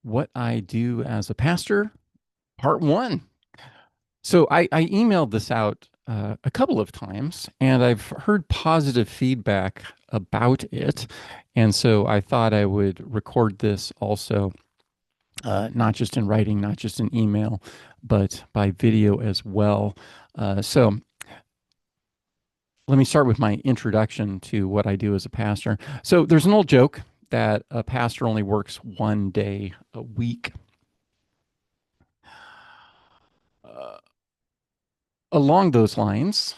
What I do as a pastor, part one. So I emailed this out a couple of times and I've heard positive feedback about it. And so I thought I would record this also, not just in writing, not just in email, but by video as well. So let me start with my introduction to what I do as a pastor. So there's an old joke that a pastor only works one day a week. Uh, Along those lines,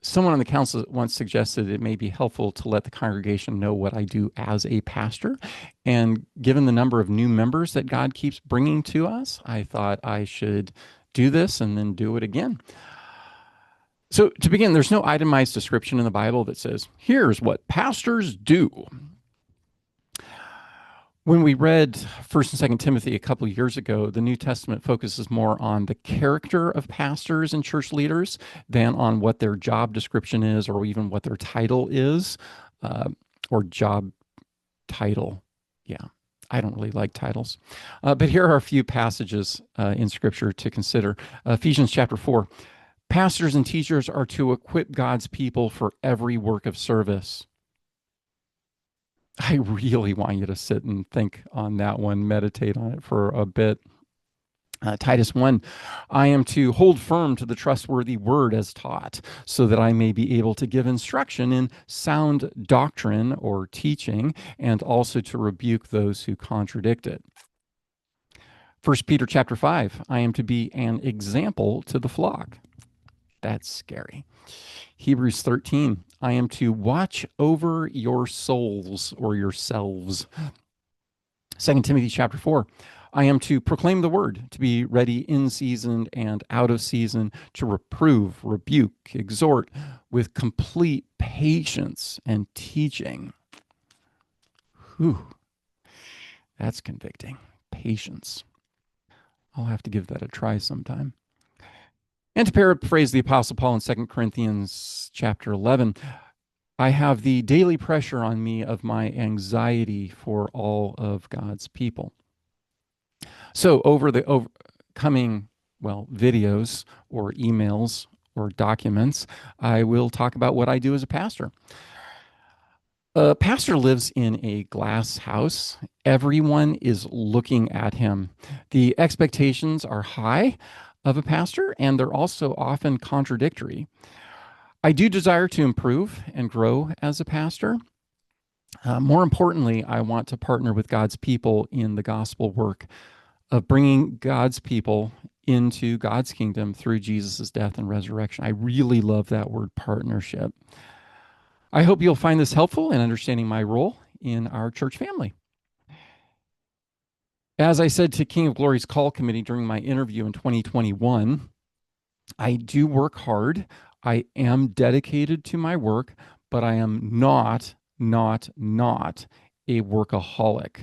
someone on the council once suggested it may be helpful to let the congregation know what I do as a pastor. And given the number of new members that God keeps bringing to us, I thought I should do this and then do it again. So, to begin, there's no itemized description in the Bible that says, here's what pastors do. When we read 1st and 2nd Timothy a couple of years ago, the New Testament focuses more on the character of pastors and church leaders than on what their job description is or even what their title is, uh, or job title. Yeah, I don't really like titles. But here are a few passages in Scripture to consider. Ephesians chapter 4. Pastors and teachers are to equip God's people for every work of service. I really want you to sit and think on that one, meditate on it for a bit. Titus 1, I am to hold firm to the trustworthy word as taught, so that I may be able to give instruction in sound doctrine or teaching, and also to rebuke those who contradict it. 1 Peter chapter 5, I am to be an example to the flock. That's scary. Hebrews 13, I am to watch over your souls or yourselves. 2 Timothy chapter 4, I am to proclaim the word, to be ready in season and out of season, to reprove, rebuke, exhort with complete patience and teaching. Whew, that's convicting. Patience. I'll have to give that a try sometime. And to paraphrase the Apostle Paul in 2 Corinthians chapter 11, I have the daily pressure on me of my anxiety for all of God's people. So over the coming, videos or emails or documents, I will talk about what I do as a pastor. A pastor lives in a glass house. Everyone is looking at him. The expectations are high of a pastor, and they're also often contradictory. I do desire to improve and grow as a pastor. More importantly, I want to partner with God's people in the gospel work of bringing God's people into God's kingdom through Jesus' death and resurrection. I really love that word partnership. I hope you'll find this helpful in understanding my role in our church family. As I said to King of Glory's call committee during my interview in 2021, I do work hard. I am dedicated to my work, but I am not a workaholic.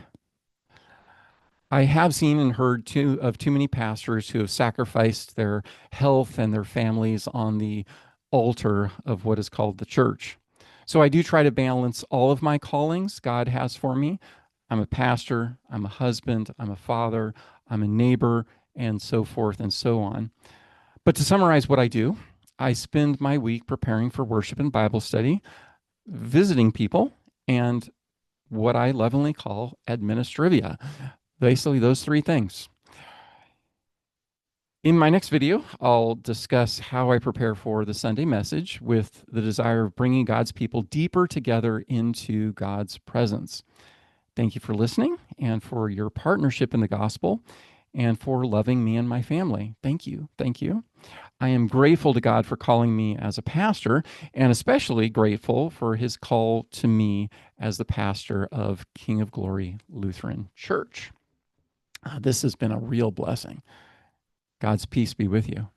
I have seen and heard too many pastors who have sacrificed their health and their families on the altar of what is called the church. So I do try to balance all of my callings God has for me. I'm a pastor, I'm a husband, I'm a father, I'm a neighbor, and so forth and so on. But to summarize what I do, I spend my week preparing for worship and Bible study, visiting people, and what I lovingly call administrivia. Basically, those three things. In my next video, I'll discuss how I prepare for the Sunday message with the desire of bringing God's people deeper together into God's presence. Thank you for listening and for your partnership in the gospel and for loving me and my family. Thank you. Thank you. I am grateful to God for calling me as a pastor, and especially grateful for his call to me as the pastor of King of Glory Lutheran Church. This has been a real blessing. God's peace be with you.